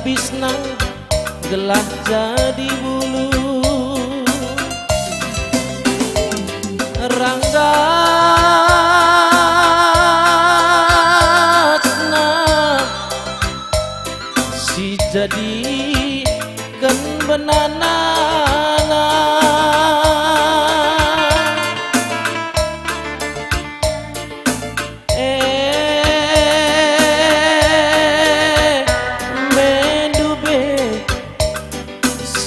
bisnang gelah jadi bulu. Ranggasna si jadi kan benanana.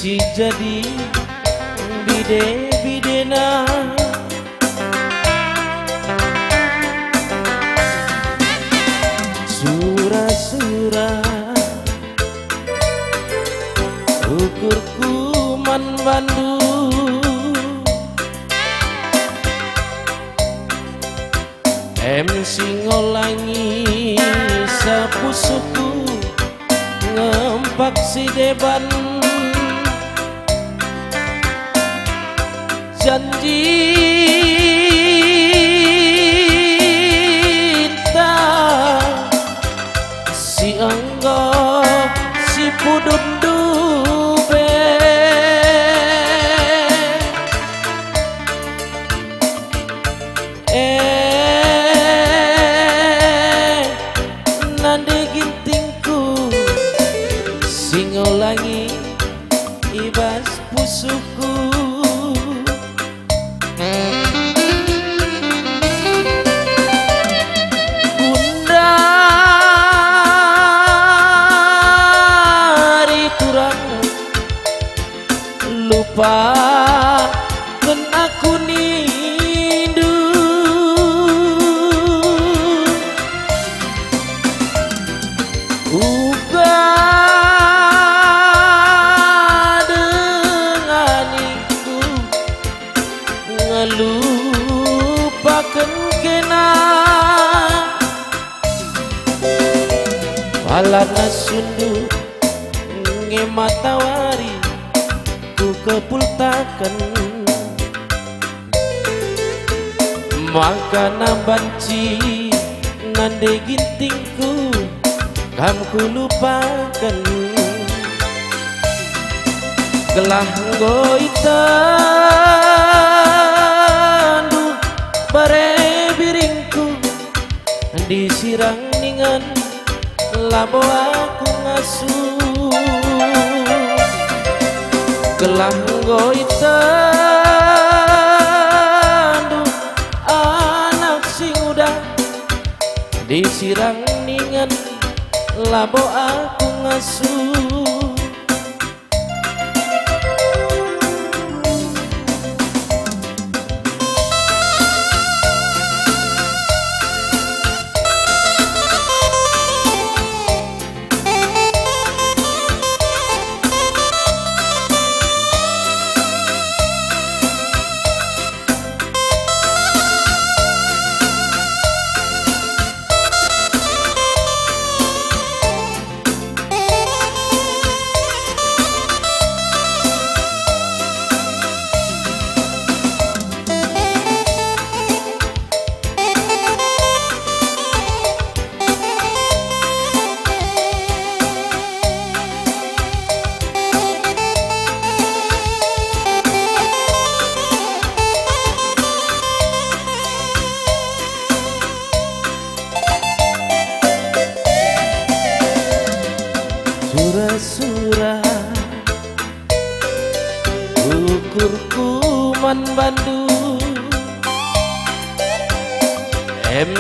Si jadi bide-bidena. Sura-sura ukur kuman bandu. Singolangi sapu suku ngempak si deban. Janji si angga si pudun dube. Nande gintingku singolangi ibas pusuku. Lupakan aku nindu. Uga denganiku ngelupakan kena. Palana sundu ngematawari kepultakan. Maka nambanci nande gintingku kamu lupakan. Gelah goitandu bare biringku disirang ningan labo aku ngasuh. Gelah goitandu anak sing udah disirang ningan labo aku ngasuh. Sura-sura ukur kuman bandu.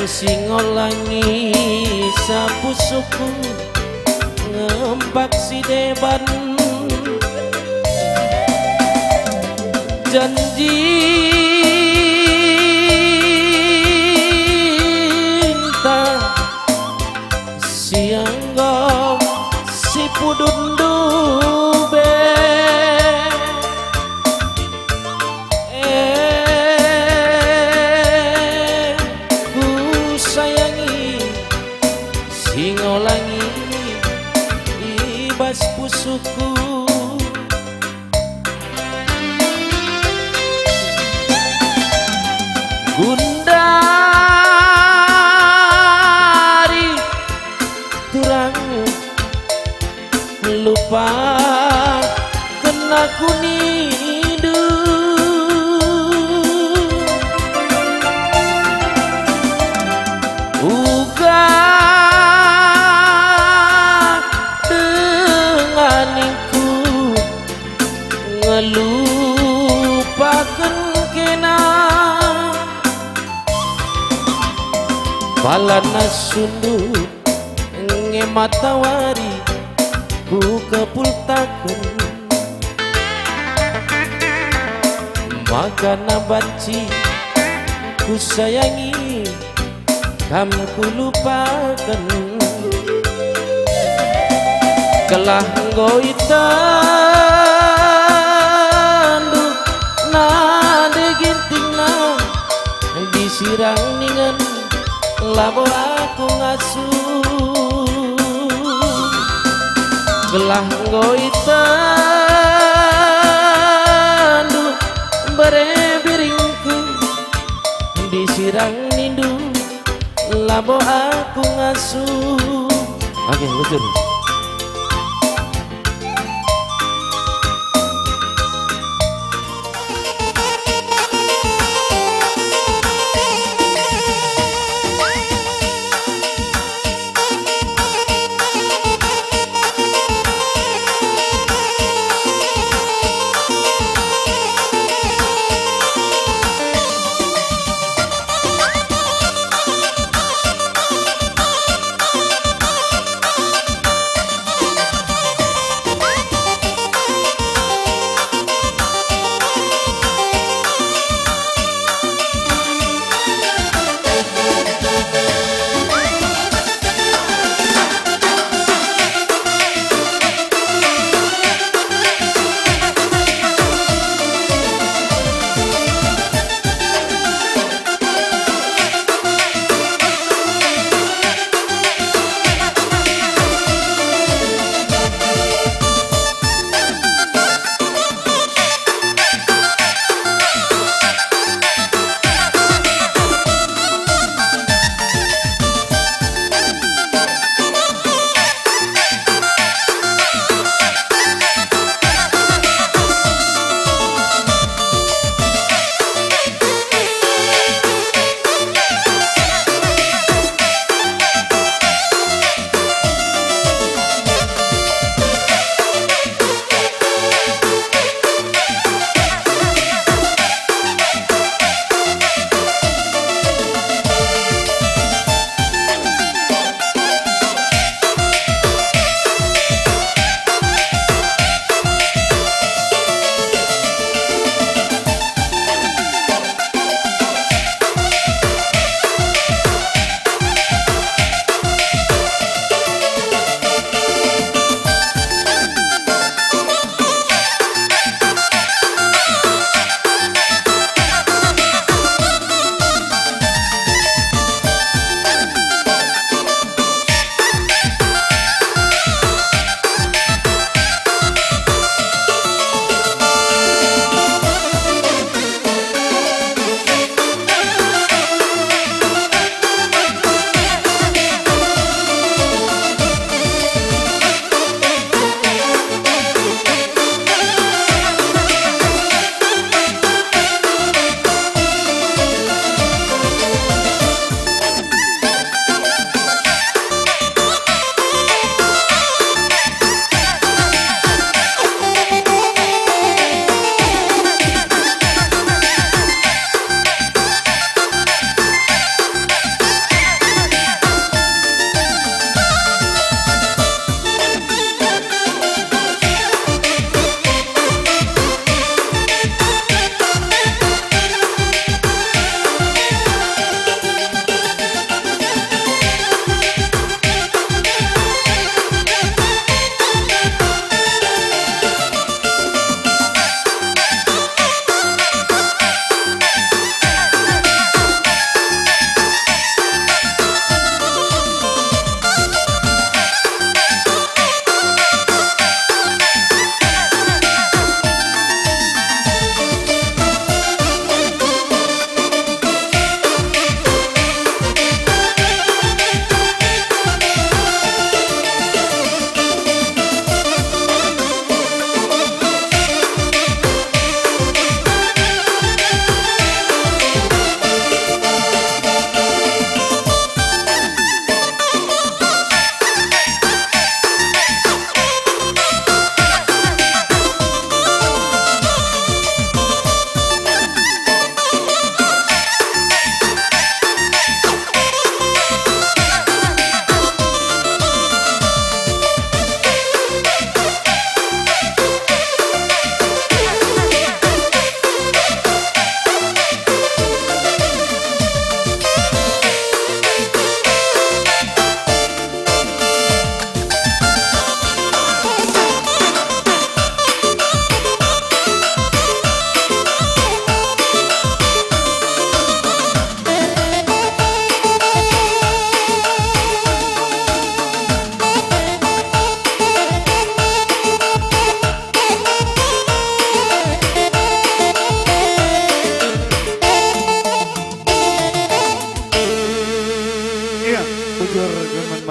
Singolangi sapu suku ngempak si deban. Janji siang si pudun dube. Ku sayangi singolangi ibas pusuku. Gundari turang lupa kena kunidu uga denganiku ngelupakan kena balana sunduk ngematawari ku kepultakan maka nabanci ku sayangi kamu ku lupakan kelah ngoitandu nade gintingna disirang ningan labo aku ngasuh gelah ngoitandu berebiringku disirang nindu labo aku ngasuh. Oke, lucu.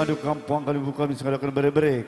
madu kampung kali buka misalkan bere-bere.